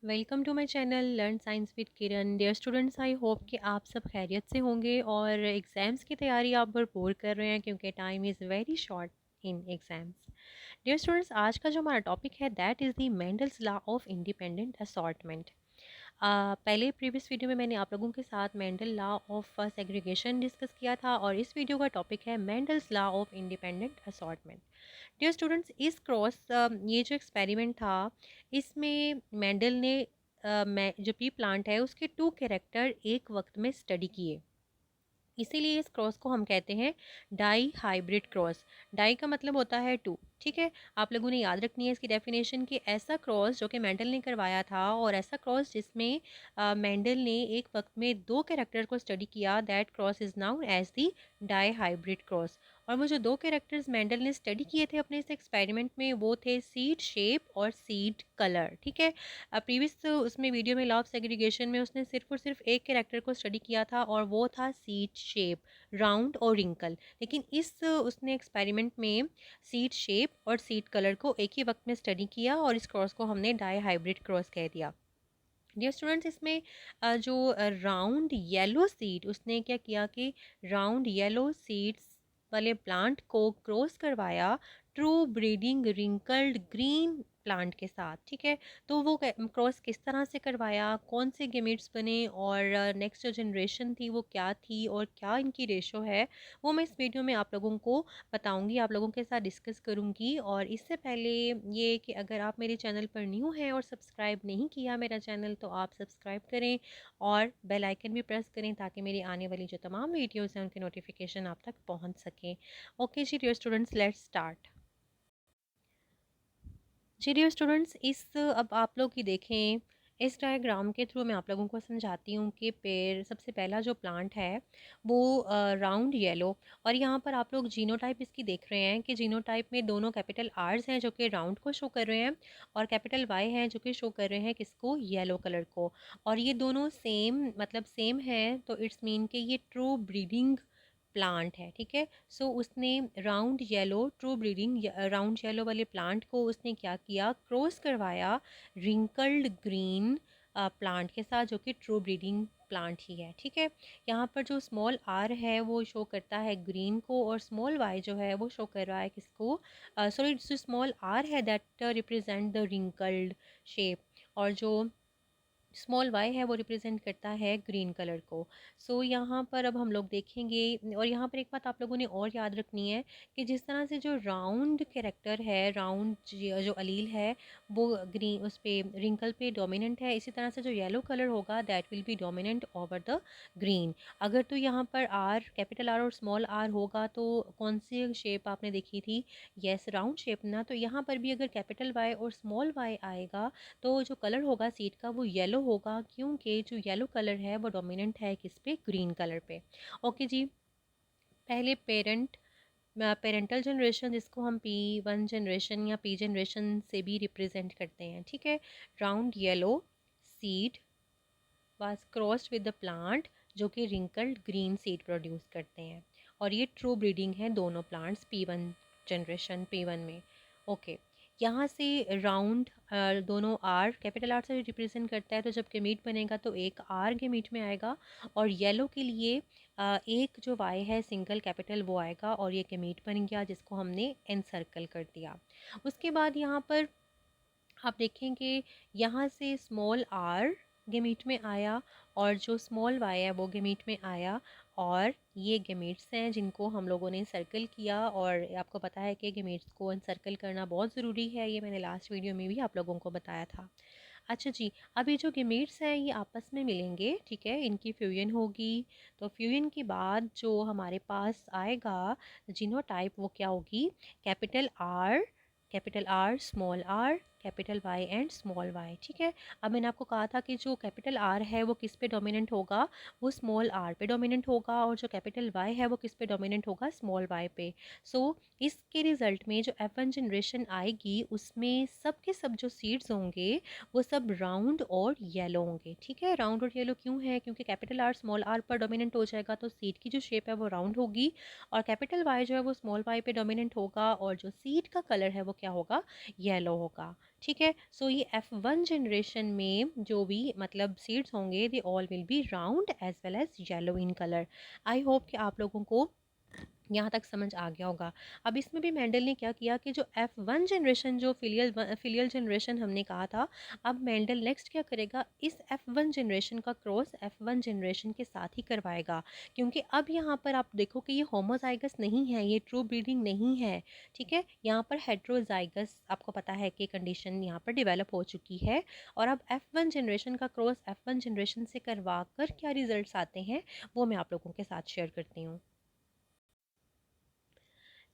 Welcome to my channel learn science with Kiran. Dear students, I hope कि आप सब खैरियत से होंगे और एग्ज़ाम्स की तैयारी आप भरपूर कर रहे हैं क्योंकि time is very short in exams. Dear students, आज का जो हमारा टॉपिक है that is the Mendel's law of independent assortment. पहले प्रीवियस वीडियो में मैंने आप लोगों के साथ Mendel law of segregation discuss किया था और इस वीडियो का टॉपिक है Mendel's law of independent assortment. Dear students, इस क्रॉस ये जो एक्सपेरिमेंट था इसमें मेंडल ने जो पी प्लांट है उसके टू कैरेक्टर एक वक्त में स्टडी किए। इसीलिए इस क्रॉस को हम कहते हैं डाई हाइब्रिड क्रॉस। डाई का मतलब होता है टू, ठीक है। आप लोगों ने याद रखनी है इसकी डेफिनेशन कि ऐसा क्रॉस जो कि मेंडल ने करवाया था और ऐसा क्रॉस जिसमें मेंडल ने एक वक्त में दो कैरेक्टर को स्टडी किया, that cross is known as the dihybrid cross. और वो जो दो कैरेक्टर्स मेंडल ने स्टडी किए थे अपने इस एक्सपेरिमेंट में वो थे सीड शेप और सीड कलर, ठीक है। प्रीवियस उसमें वीडियो में लॉ ऑफ सेग्रीगेशन में उसने सिर्फ और सिर्फ एक कैरेक्टर को स्टडी किया था और वो था सीड शेप, राउंड और रिंकल। लेकिन इस उसने एक्सपेरिमेंट में सीड शेप और सीड कलर को एक ही वक्त में स्टडी किया और इस क्रॉस को हमने डाई हाइब्रिड क्रॉस कह दिया। डियर स्टूडेंट्स, इसमें जो राउंड येलो सीड उसने क्या किया कि राउंड येलो सीड्स वाले प्लांट को क्रॉस करवाया true breeding wrinkled green plant के साथ, ठीक है। तो वो क्रॉस किस तरह से करवाया, कौन से गेमेट्स बने और नेक्स्ट जो जनरेशन थी वो क्या थी और क्या इनकी रेशो है, वो मैं इस वीडियो में आप लोगों को बताऊंगी, आप लोगों के साथ डिस्कस करूंगी। और इससे पहले ये कि अगर आप मेरे चैनल पर न्यू हैं और सब्सक्राइब नहीं किया मेरा चैनल तो आप सब्सक्राइब करें और बेल आइकन भी प्रेस करें ताकि मेरी आने वाली जो तमाम वीडियोस हैं उनके नोटिफिकेशन आप तक पहुंच सकें। ओके जी डियर स्टूडेंट्स, लेट्स स्टार्ट। जी डियर स्टूडेंट्स, इस अब आप लोग ही देखें, इस डायग्राम के थ्रू मैं आप लोगों को समझाती हूँ कि पेड़ सबसे पहला जो प्लांट है वो राउंड येलो। और यहाँ पर आप लोग जीनोटाइप इसकी देख रहे हैं कि जीनोटाइप में दोनों कैपिटल आर्स हैं जो कि राउंड को शो कर रहे हैं और कैपिटल वाई हैं जो कि शो कर रहे हैं किसको, येलो कलर को। और ये दोनों सेम मतलब सेम है तो इट्स मीन कि ये ट्रू ब्रीडिंग प्लांट है, ठीक है। सो उसने round yellow true breeding round yellow वाले प्लांट को उसने क्या किया, क्रॉस करवाया रिंकल्ड ग्रीन प्लांट के साथ जो कि ट्रू ब्रीडिंग प्लांट ही है, ठीक है। यहाँ पर जो स्मॉल आर है वो शो करता है ग्रीन को और स्मॉल वाई जो है वो शो कर रहा है किसको, सॉरी जो स्मॉल आर है that represent the wrinkled shape और जो स्मॉल वाई है वो रिप्रेजेंट करता है ग्रीन कलर को। सो यहाँ पर अब हम लोग देखेंगे और यहाँ पर एक बात आप लोगों ने और याद रखनी है कि जिस तरह से जो राउंड कैरेक्टर है, राउंड जो अलील है वो ग्रीन उस पे रिंकल पे डोमिनेंट है, इसी तरह से जो येलो कलर होगा that will be dominant over the green. अगर तो यहाँ पर आर कैपिटल आर और स्मॉल आर होगा तो कौन सी शेप आपने देखी थी, यस राउंड शेप ना। तो यहाँ पर भी अगर कैपिटल वाई और स्मॉल वाई आएगा तो जो कलर होगा सीड का वो येलो होगा क्योंकि जो येलो कलर है वो डोमिनेंट है किस पे, ग्रीन कलर पे। ओके जी, पहले पेरेंटल जनरेशन जिसको हम P1 जनरेशन या P जनरेशन से भी रिप्रेजेंट करते हैं, ठीक है। Round yellow seed was crossed with the plant जो कि रिंकल्ड ग्रीन सीड प्रोड्यूस करते हैं और ये ट्रू ब्रीडिंग है दोनों प्लांट्स P1 जनरेशन P1 में। ओके, यहाँ से राउंड दोनों आर कैपिटल आर से रिप्रेजेंट करता है तो जब गेमीट बनेगा तो एक आर गेमीट में आएगा और येलो के लिए एक जो वाई है सिंगल कैपिटल वो आएगा और ये गेमीट बन गया जिसको हमने एनसर्कल कर दिया। उसके बाद यहाँ पर आप देखेंगे यहाँ से स्मॉल आर गेमीट में आया और जो स्मॉल वाई है वो गेमीट में आया और ये गेमीट्स हैं जिनको हम लोगों ने सर्कल किया और आपको पता है कि गेमीट्स को सर्कल करना बहुत ज़रूरी है, ये मैंने लास्ट वीडियो में भी आप लोगों को बताया था। अच्छा जी, अब ये जो गेमीट्स हैं ये आपस में मिलेंगे, ठीक है, इनकी फ्यूजन होगी। तो फ्यूजन के बाद जो हमारे पास आएगा जीनोटाइप वो क्या होगी, capital R small R capital Y and small Y, ठीक है। अब मैंने आपको कहा था कि जो कैपिटल आर है वो किस पे डोमिनेंट होगा, वो स्मॉल आर पे डोमिनेंट होगा और जो कैपिटल वाई है वो किस पे डोमिनेंट होगा, स्मॉल वाई पे। सो इसके रिजल्ट में जो F1 जनरेशन आएगी उसमें सब के सब जो सीड्स होंगे वो सब राउंड और येलो होंगे, ठीक है। राउंड और येलो क्यों है, क्योंकि कैपिटल आर स्मॉल आर पर डोमिनेंट हो जाएगा तो सीड की जो शेप है वो राउंड होगी और कैपिटल वाई जो है वो स्मॉल वाई पे डोमिनेंट होगा और जो सीड का कलर है वो क्या होगा, येलो होगा, ठीक है। सो ये F1 जनरेशन में जो भी मतलब सीड्स होंगे they all will be round as well as yellow in colour. I hope कि आप लोगों को यहाँ तक समझ आ गया होगा। अब इसमें भी मेंडल ने क्या किया कि जो F1 जनरेशन जो फिलियल जनरेशन हमने कहा था, अब मेंडल नेक्स्ट क्या करेगा, इस F1 जनरेशन का क्रॉस F1 जनरेशन के साथ ही करवाएगा। क्योंकि अब यहाँ पर आप देखो कि ये होमोजाइगस नहीं है, ये ट्रू ब्रीडिंग नहीं है। ठीक है, यहाँ पर हेट्रोजाइगस आपको पता है कि कंडीशन यहाँ पर डेवलप हो चुकी है। और अब F1 जनरेशन का क्रॉस F1 जनरेशन से करवा कर क्या रिजल्ट्स आते हैं वो मैं आप लोगों के साथ शेयर करती हूँ।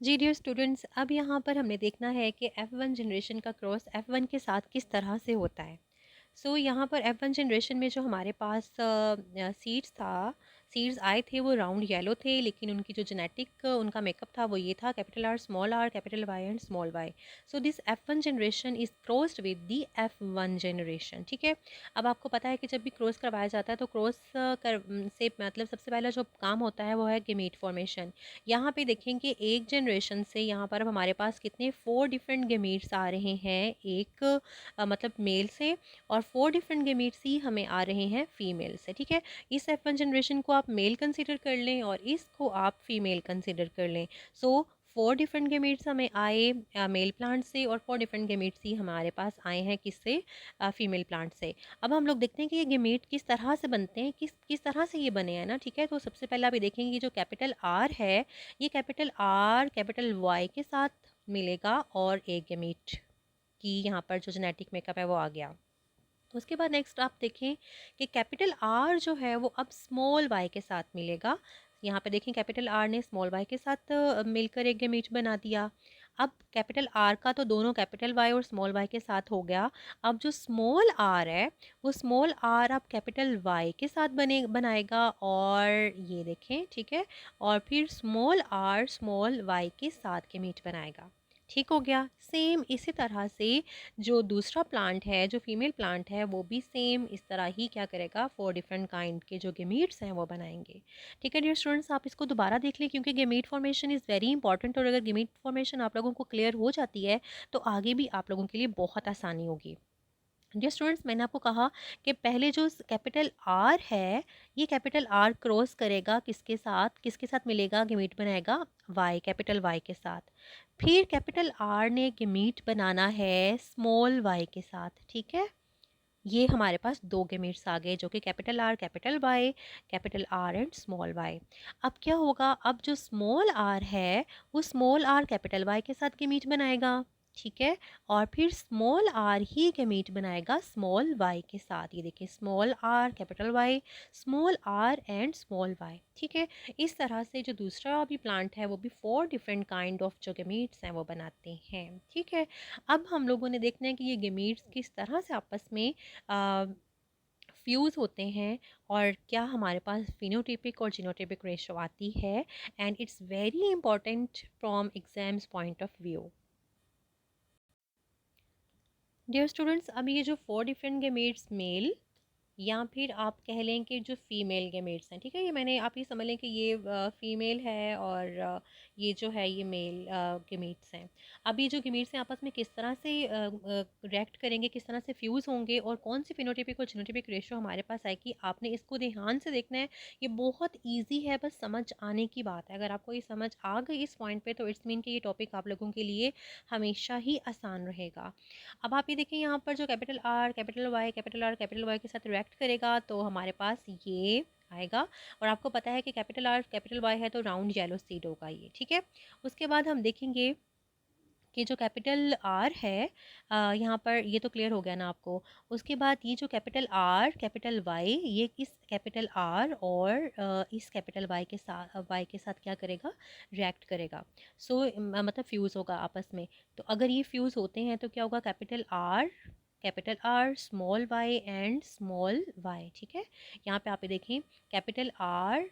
जी डियर स्टूडेंट्स, अब यहाँ पर हमने देखना है कि F1 जनरेशन का क्रॉस F1 के साथ किस तरह से होता है। सो यहाँ पर F1 जनरेशन में जो हमारे पास सीड्स आए थे वो राउंड येलो थे, लेकिन उनकी जो जेनेटिक उनका मेकअप था वो ये था capital R capital Y and small Y. So this F1 generation is crossed with the F1 generation. ठीक है, अब आपको पता है कि जब भी क्रॉस करवाया जाता है तो क्रॉस से मतलब सबसे पहला जो काम होता है वो है गेमीट फॉर्मेशन। यहाँ पे देखेंगे एक जनरेशन से यहाँ पर अब हमारे पास कितने 4 डिफरेंट गेमीट्स आ रहे हैं, एक मतलब मेल से, और 4 डिफरेंट गेमीट्स ही हमें आ रहे हैं फीमेल से। ठीक है, इस F1 जनरेशन को आप मेल कंसिडर कर लें और इसको आप फीमेल कंसिडर कर लें। सो 4 डिफरेंट गेमीट्स हमें आए मेल प्लांट से और 4 डिफरेंट गेमीट्स ही हमारे पास आए हैं किससे, फीमेल प्लांट से। अब हम लोग देखते हैं कि ये गेमीट किस तरह से बनते हैं, किस किस तरह से ये बने हैं ना। ठीक है, तो सबसे पहले अभी देखेंगे कि जो कैपिटल आर है ये कैपिटल आर कैपिटल वाई के साथ मिलेगा और एक गेमीट की यहाँ पर जो जेनेटिक मेकअप है वो आ गया। उसके बाद नेक्स्ट आप देखें कि कैपिटल आर जो है वो अब स्मॉल वाई के साथ मिलेगा। यहाँ पे देखें कैपिटल आर ने स्मॉल वाई के साथ मिलकर एक गेमीट बना दिया। अब कैपिटल आर का तो दोनों कैपिटल वाई और स्मॉल वाई के साथ हो गया। अब जो स्मॉल आर है वो स्मॉल आर अब कैपिटल वाई के साथ बनाएगा और ये देखें, ठीक है, और फिर स्मॉल आर स्मॉल वाई के साथ गेमीट बनाएगा। ठीक हो गया। सेम इसी तरह से जो दूसरा प्लांट है, जो फीमेल प्लांट है, वो भी सेम इस तरह ही क्या करेगा, 4 डिफरेंट काइंड के जो गेमीट्स हैं वो बनाएंगे। ठीक है डियर स्टूडेंट्स, आप इसको दोबारा देख लें क्योंकि gamete formation is very important, और अगर गेमीट फॉर्मेशन आप लोगों को क्लियर हो जाती है तो आगे भी आप लोगों के लिए बहुत आसानी होगी। डियर स्टूडेंट्स, मैंने आपको कहा कि पहले जो कैपिटल आर है ये कैपिटल आर क्रॉस करेगा किसके साथ मिलेगा, गेमीट बनाएगा वाई, कैपिटल वाई के साथ। फिर कैपिटल आर ने गेमीट बनाना है स्मॉल वाई के साथ। ठीक है, ये हमारे पास दो गेमीट्स आ गए जो कि capital R and small Y. अब क्या होगा, अब जो स्मॉल आर है वो स्मॉल आर कैपिटल वाई के साथ गेमीट बनाएगा। ठीक है, और फिर स्मॉल आर ही गेमीट बनाएगा स्मॉल वाई के साथ। ये देखिए, small R capital Y, small R and small Y. ठीक है, इस तरह से जो दूसरा भी प्लांट है वो भी 4 डिफरेंट काइंड ऑफ जो गेमीट्स हैं वो बनाते हैं। ठीक है, अब हम लोगों ने देखना है कि ये गेमीट्स किस तरह से आपस में फ्यूज़ होते हैं और क्या हमारे पास फिनोटिपिक और जीनोटिपिक रेशो आती है। And it's very important from exams point of view. Dear students, अब ये जो 4 डिफरेंट गेमेट्स मेल या फिर आप कह लें कि जो फीमेल गेमेट्स हैं, ठीक है, ये मैंने आप ये समझ लें कि ये फीमेल है और ये जो है ये मेल गेमेट्स हैं। अब ये जो गेमेट्स हैं आपस में किस तरह से रिएक्ट करेंगे, किस तरह से फ्यूज़ होंगे और कौन सी फिनोटिपिक और जीनोटिपिक रेशो हमारे पास आएगी, आपने इसको ध्यान से देखना है। ये बहुत ईजी है, बस समझ आने की बात है। अगर आपको ये समझ आ गई इस पॉइंट पे तो इट्स मीन कि ये टॉपिक आप लोगों के लिए हमेशा ही आसान रहेगा। अब आप ये देखें यहाँ पर जो capital R capital Y capital R capital Y के साथ रिएक्ट करेगा तो हमारे पास ये आएगा। और आपको पता है कि कैपिटल आर कैपिटल वाई है तो राउंड येलो सीड होगा ये। ठीक है, उसके बाद हम देखेंगे कि जो कैपिटल आर है यहाँ पर ये तो क्लियर हो गया ना आपको। उसके बाद ये जो कैपिटल आर कैपिटल वाई ये किस कैपिटल आर और इस कैपिटल वाई के साथ क्या करेगा, रिएक्ट करेगा। सो मतलब फ्यूज़ होगा आपस में। तो अगर ये फ्यूज़ होते हैं तो क्या होगा, capital R small Y and small Y. ठीक है, यहाँ पे आप ये देखें capital R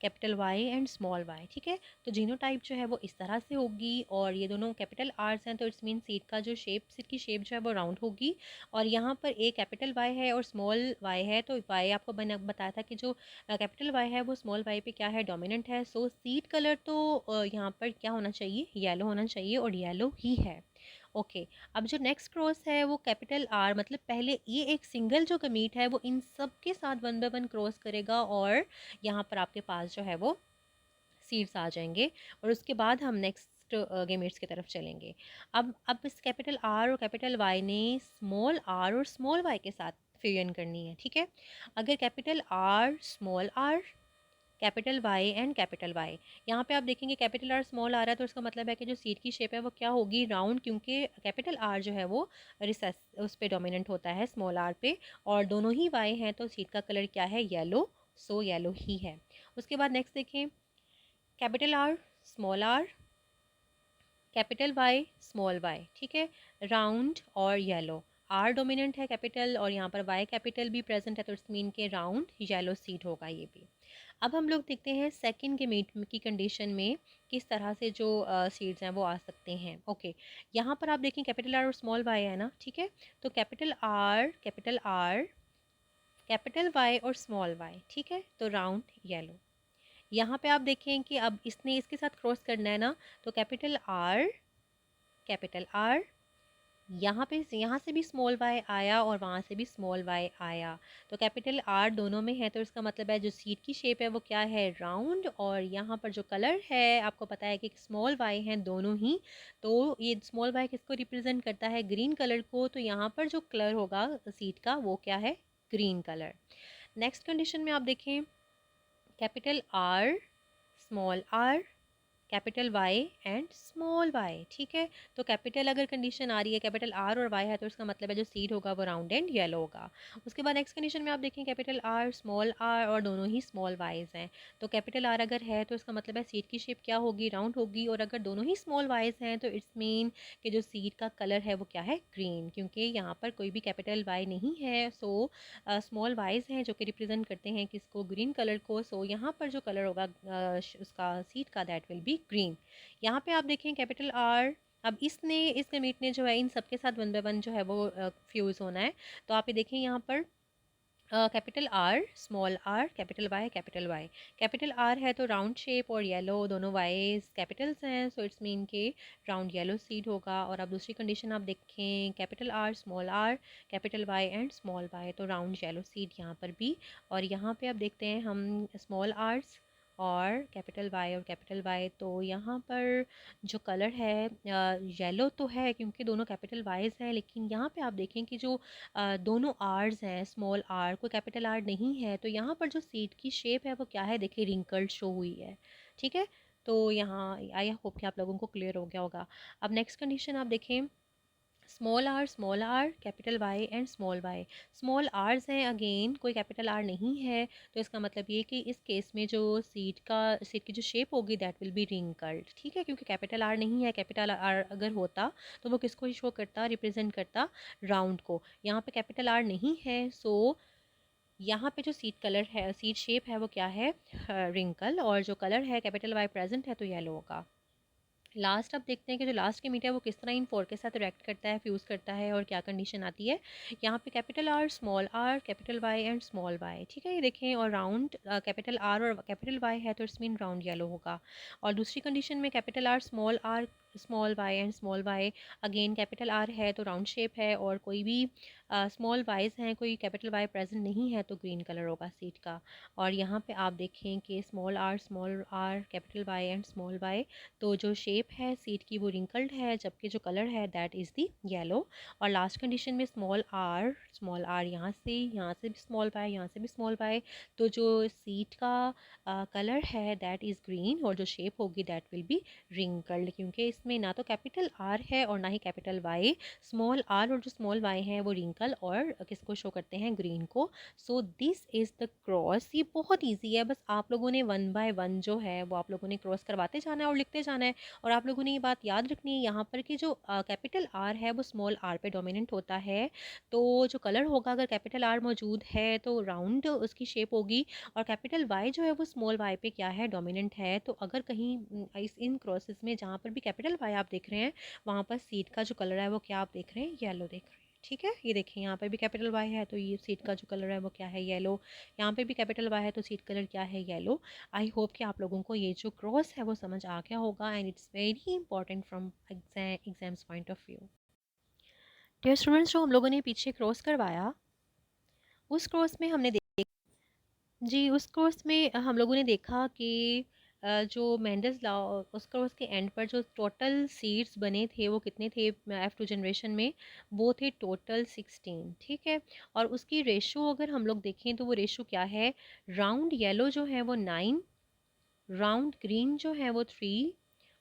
capital Y and small Y. ठीक है, तो जीनोटाइप जो है वो इस तरह से होगी और ये दोनों कैपिटल आर्स हैं तो इट्स मीन सीड का जो सीड की शेप जो है वो राउंड होगी। और यहाँ पर एक कैपिटल वाई है और स्मॉल वाई है तो वाई आपको बताया था कि जो कैपिटल वाई है वो स्मॉल वाई पे क्या है, डोमिनेंट है। सो सीड कलर तो यहाँ पर क्या होना चाहिए, येलो होना चाहिए और येलो ही है। ओके, अब जो नेक्स्ट क्रॉस है वो कैपिटल आर, मतलब पहले ये एक सिंगल जो गमीट है वो इन सब के साथ वन बाय वन क्रॉस करेगा और यहाँ पर आपके पास जो है वो सीड्स आ जाएंगे और उसके बाद हम नेक्स्ट गेमेट्स की तरफ चलेंगे। अब इस कैपिटल आर और कैपिटल वाई ने स्मॉल आर और स्मॉल वाई के साथ फ्यूजन करनी है, ठीक है। अगर capital R small R capital Y and capital Y, यहाँ पे आप देखेंगे कैपिटल आर स्मॉल आ रहा है तो इसका मतलब है कि जो सीड की शेप है वो क्या होगी, राउंड, क्योंकि कैपिटल आर जो है वो रिसेस उस पर डोमिनेंट होता है स्मॉल आर पे, और दोनों ही वाई हैं तो सीड का कलर क्या है, येलो, सो येलो ही है। उसके बाद नेक्स्ट देखें, capital R small R capital Y small Y, ठीक है, राउंड और येलो, आर डोमिनेंट है कैपिटल और यहाँ पर वाई कैपिटल भी प्रेजेंट है तो इट्स मीन के राउंड येलो सीड होगा ये भी। अब हम लोग देखते हैं सेकंड के मीट की कंडीशन में किस तरह से जो सीड्स हैं वो आ सकते हैं। ओके, यहाँ पर आप देखें कैपिटल आर और स्मॉल वाई है ना, ठीक है, तो कैपिटल वाई और स्मॉल वाई, ठीक है, तो राउंड येलो। यहाँ पे आप देखें कि अब इसने इसके साथ क्रॉस करना है ना, तो कैपिटल आर, यहाँ से भी स्मॉल वाई आया और वहाँ से भी स्मॉल वाई आया, तो कैपिटल आर दोनों में है तो इसका मतलब है जो सीड की शेप है वो क्या है, राउंड, और यहाँ पर जो कलर है आपको पता है कि स्मॉल वाई हैं दोनों ही, तो ये स्मॉल वाई किसको रिप्रेजेंट करता है, ग्रीन कलर को, तो यहाँ पर जो कलर होगा सीड का वो क्या है, ग्रीन कलर। नेक्स्ट कंडीशन में आप देखें capital R small R capital Y and small Y, ठीक है, तो कैपिटल अगर कंडीशन आ रही है कैपिटल आर और वाई है तो इसका मतलब है जो सीड होगा वो राउंड एंड येलो होगा। उसके बाद नेक्स्ट कंडीशन में आप देखें कैपिटल आर स्मॉल आर और दोनों ही स्मॉल वाइज हैं, तो कैपिटल आर अगर है तो इसका मतलब है सीड की शेप क्या होगी, राउंड होगी, और अगर दोनों ही स्मॉल वाइज हैं तो इट्स मीन कि जो सीड का कलर है वो क्या है, ग्रीन, क्योंकि यहाँ पर कोई भी कैपिटल वाई नहीं है, सो स्मॉल वाइज हैं जो कि रिप्रेजेंट करते हैं किसको, ग्रीन कलर को, सो यहाँ पर जो कलर होगा उसका सीड का दैट विल बी ग्रीन। यहाँ पे आप देखें कैपिटल आर, अब इस गमीट ने जो है इन सबके साथ वन बाय वन जो है वो फ्यूज़ होना है, तो आप ये देखें यहाँ पर capital R small R capital Y, capital R है तो राउंड शेप और येलो, दोनों वाई कैपिटल्स हैं, सो इट्स मीन के राउंड येलो सीड होगा। और अब दूसरी कंडीशन आप देखें capital R small R capital Y and small Y, तो राउंड येलो सीड यहाँ पर भी। और यहाँ पे अब देखते हैं हम स्मॉल आर्स और कैपिटल वाई, तो यहाँ पर जो कलर है येलो तो है क्योंकि दोनों कैपिटल वाइज हैं, लेकिन यहाँ पे आप देखें कि जो दोनों आर्स हैं, स्मॉल आर कोई कैपिटल आर नहीं है, तो यहाँ पर जो सीड की शेप है वो क्या है, देखिए रिंकल्ड शो हुई है, ठीक है, तो यहाँ आई होप कि आप लोगों को क्लियर हो गया होगा। अब नेक्स्ट कंडीशन आप देखें small R capital Y and small Y, small Rs हैं अगेन, कोई कैपिटल आर नहीं है, तो इसका मतलब ये कि इस केस में जो सीड की जो शेप होगी दैट विल बी रिंकल्ड, ठीक है, क्योंकि कैपिटल आर नहीं है, कैपिटल आर अगर होता तो वो किसको शो करता, रिप्रेजेंट करता राउंड को, यहाँ पे कैपिटल आर नहीं है, सो यहाँ पे जो सीड शेप है वो क्या है, रिंकल, और जो कलर है कैपिटल वाई प्रेजेंट है तो येलो होगा। लास्ट अब देखते हैं कि जो लास्ट के मीट है वो किस तरह इन फोर के साथ रिएक्ट करता है, फ्यूज़ करता है, और क्या कंडीशन आती है। यहाँ पे capital R capital Y and small Y, ठीक है, ये देखें, और राउंड कैपिटल आर और कैपिटल वाई है तो इट्स मीन राउंड येलो होगा। और दूसरी कंडीशन में capital R small Y and small Y, again capital R है तो राउंड शेप है, और कोई भी स्मॉल वाइज हैं, कोई कैपिटल वाई प्रेजेंट नहीं है तो ग्रीन कलर होगा सीड का। और यहाँ पे आप देखें कि small R capital Y and small Y, तो जो शेप है सीड की वो रिंकल्ड है, जबकि जो कलर है दैट इज़ दी येलो। और लास्ट कंडीशन में स्मॉल आर यहाँ से भी स्मॉल वाई, यहाँ से भी स्मॉल वाई, तो जो सीड का कलर है दैट इज़ ग्रीन, और जो शेप होगी दैट विल बी रिंकल्ड, क्योंकि इसमें ना तो कैपिटल आर है और ना ही कैपिटल वाई, स्मॉल आर और जो स्मॉल वाई हैं वो रिंकल और किसको शो करते हैं, ग्रीन को। So this is the cross, ये बहुत ईजी है, बस आप लोगों ने वन बाय वन जो है वो आप लोगों ने क्रॉस करवाते जाना है और लिखते जाना है। और आप लोगों ने ये बात याद रखनी है यहाँ पर कि जो कैपिटल आर है वो स्मॉल आर पे डोमिनेंट होता है, तो जो कलर होगा अगर कैपिटल आर मौजूद है तो राउंड उसकी शेप होगी, और कैपिटल वाई जो है वो स्मॉल वाई पे क्या है, डोमिनेंट है, तो अगर कहीं इस इन क्रॉसेस में जहाँ पर भी कैपिटल वाई आप देख रहे हैं वहाँ पर सीड का जो कलर है वो क्या आप देख रहे हैं, येलो देख रहे हैं, ठीक है, ये देखें यहाँ पर भी कैपिटल वाई है तो ये सीड का जो कलर है वो क्या है, येलो, यहाँ पे भी कैपिटल वाई है तो सीड कलर क्या है, येलो। आई होप कि आप लोगों को ये जो क्रॉस है वो समझ आ गया होगा, and it's very important from exams point of view. Dear students, जो हम लोगों ने पीछे क्रॉस करवाया, उस क्रॉस में हमने जी, उस कोर्स में हम लोगों ने देखा कि जो मेंडल्स लॉ, उस कोर्स के एंड पर जो टोटल सीड्स बने थे वो कितने थे F2 जनरेशन में, वो थे टोटल 16, ठीक है। और उसकी रेशो अगर हम लोग देखें तो वो रेशो क्या है, राउंड येलो जो है वो 9, राउंड ग्रीन जो है वो 3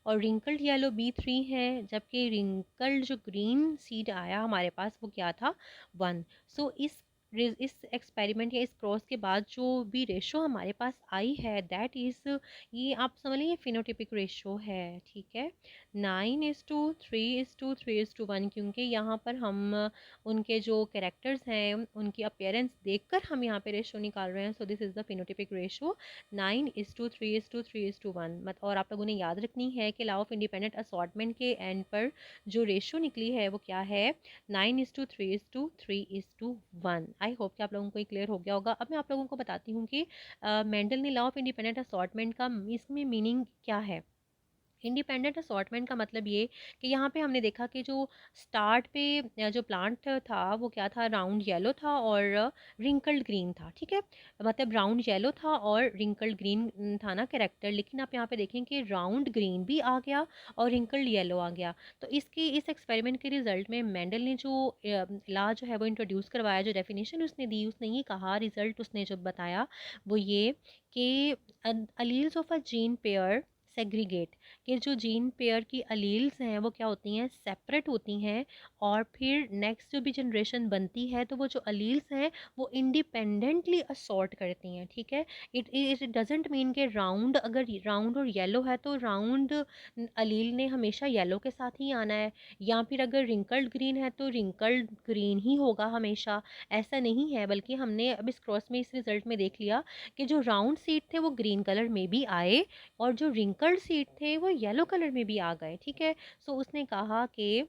और रिंकल्ड येलो भी 3 है, जबकि रिंकल्ड जो ग्रीन सीड आया हमारे पास वो क्या था, 1। सो इस एक्सपेरिमेंट या इस क्रॉस के बाद जो भी रेशो हमारे पास आई है दैट इज़, ये आप समझ लीजिए फिनोटिपिक रेशो है, ठीक है। 9:3:3:1, क्योंकि यहाँ पर हम उनके जो कैरेक्टर्स हैं उनकी अपेयरेंस देखकर हम यहाँ पे रेशो निकाल रहे हैं। So this is the phenotypic ratio 9:3:3:1। मत और आप लोगों ने याद रखनी है कि लॉ ऑफ इंडिपेंडेंट असॉर्टमेंट के एंड पर जो रेशो निकली है वो क्या है, 9:3:3:1। आई होप कि आप लोगों को ये क्लियर हो गया होगा। अब मैं आप लोगों को बताती हूँ कि मेंडल ने लॉ ऑफ इंडिपेंडेंट असॉर्टमेंट का इसमें मीनिंग क्या है। इंडिपेंडेंट असॉर्टमेंट का मतलब ये कि यहाँ पे हमने देखा कि जो स्टार्ट पे जो प्लांट था वो क्या था, राउंड येलो था और रिंकल्ड ग्रीन था, ठीक है। मतलब राउंड येलो था और रिंकल्ड ग्रीन था ना कैरेक्टर, लेकिन आप यहाँ पे देखें कि राउंड ग्रीन भी आ गया और रिंकल्ड येलो आ गया। तो इसके इस एक्सपेरिमेंट के रिजल्ट में मेंडल ने जो ला जो है वो इंट्रोड्यूस करवाया, जो डेफिनेशन उसने दी, उसने ये कहा, रिजल्ट उसने जो बताया वो ये कि alleles of a gene pair segregate, कि जो जीन पेयर की अलील्स हैं वो क्या होती हैं, सेपरेट होती हैं। और फिर नेक्स्ट जो भी जनरेशन बनती है तो वो जो अलील्स हैं वो इंडिपेंडेंटली असॉर्ट करती हैं, ठीक है। इट डजेंट मीन कि राउंड, अगर राउंड और येलो है तो राउंड अलील ने हमेशा येलो के साथ ही आना है, या फिर अगर रिंकल्ड ग्रीन है तो रिंकल्ड ग्रीन ही होगा हमेशा। ऐसा नहीं है, बल्कि हमने अब इस क्रॉस में, इस रिजल्ट में देख लिया कि जो राउंड सीड थे वो ग्रीन कलर में भी आए और जो रिंकल्ड सीड थे वो येलो कलर में भी आ गए, ठीक है। सो उसने कहा कि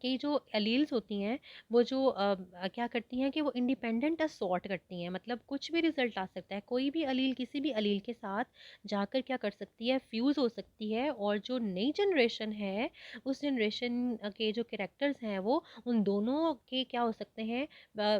जो एलील्स होती हैं वो जो क्या करती हैं कि वो इंडिपेंडेंट असॉर्ट करती हैं, मतलब कुछ भी रिजल्ट आ सकता है, कोई भी अलील किसी भी अलील के साथ जाकर क्या कर सकती है, फ्यूज़ हो सकती है। और जो नई जनरेशन है उस जनरेशन के जो कैरेक्टर्स हैं वो उन दोनों के क्या हो सकते हैं,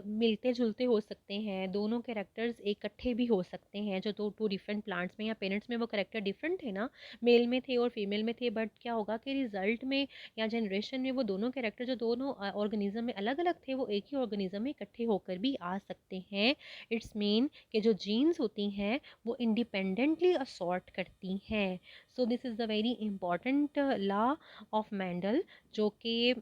मिलते जुलते हो सकते हैं, दोनों कैरेक्टर्स इकट्ठे भी हो सकते हैं। जो दो टू डिफरेंट प्लांट्स में या पेरेंट्स में वो कैरेक्टर डिफरेंट थे ना, मेल में थे और फीमेल में थे, बट क्या होगा कि रिजल्ट में या जनरेशन में वो दोनों कैरेक्टर जो दोनों ऑर्गेनिज्म में अलग अलग थे वो एक ही ऑर्गेनिज्म में इकट्ठे होकर भी आ सकते हैं। इट्स मीन कि जो जीन्स होती हैं वो इंडिपेंडेंटली असॉर्ट करती हैं। So this is the very important law of Mendel, जो कि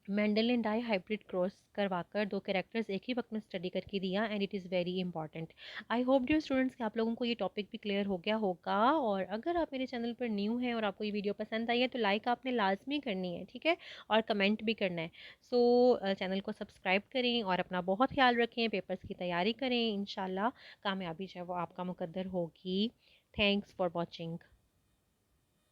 मेंडल ने डाई हाइब्रिड क्रॉस करवाकर दो कैरेक्टर्स एक ही वक्त में स्टडी करके दिया, and it is very important. I hope dear students कि आप लोगों को ये टॉपिक भी क्लियर हो गया होगा। और अगर आप मेरे चैनल पर न्यू हैं और आपको ये वीडियो पसंद आई है तो लाइक आपने लाजमी करनी है, ठीक है, और कमेंट भी करना है। सो चैनल को सब्सक्राइब करें और अपना बहुत ख्याल रखें, पेपर्स की तैयारी करें, इंशाल्लाह कामयाबी जो है वो आपका मुकद्दर होगी। Thanks for watching.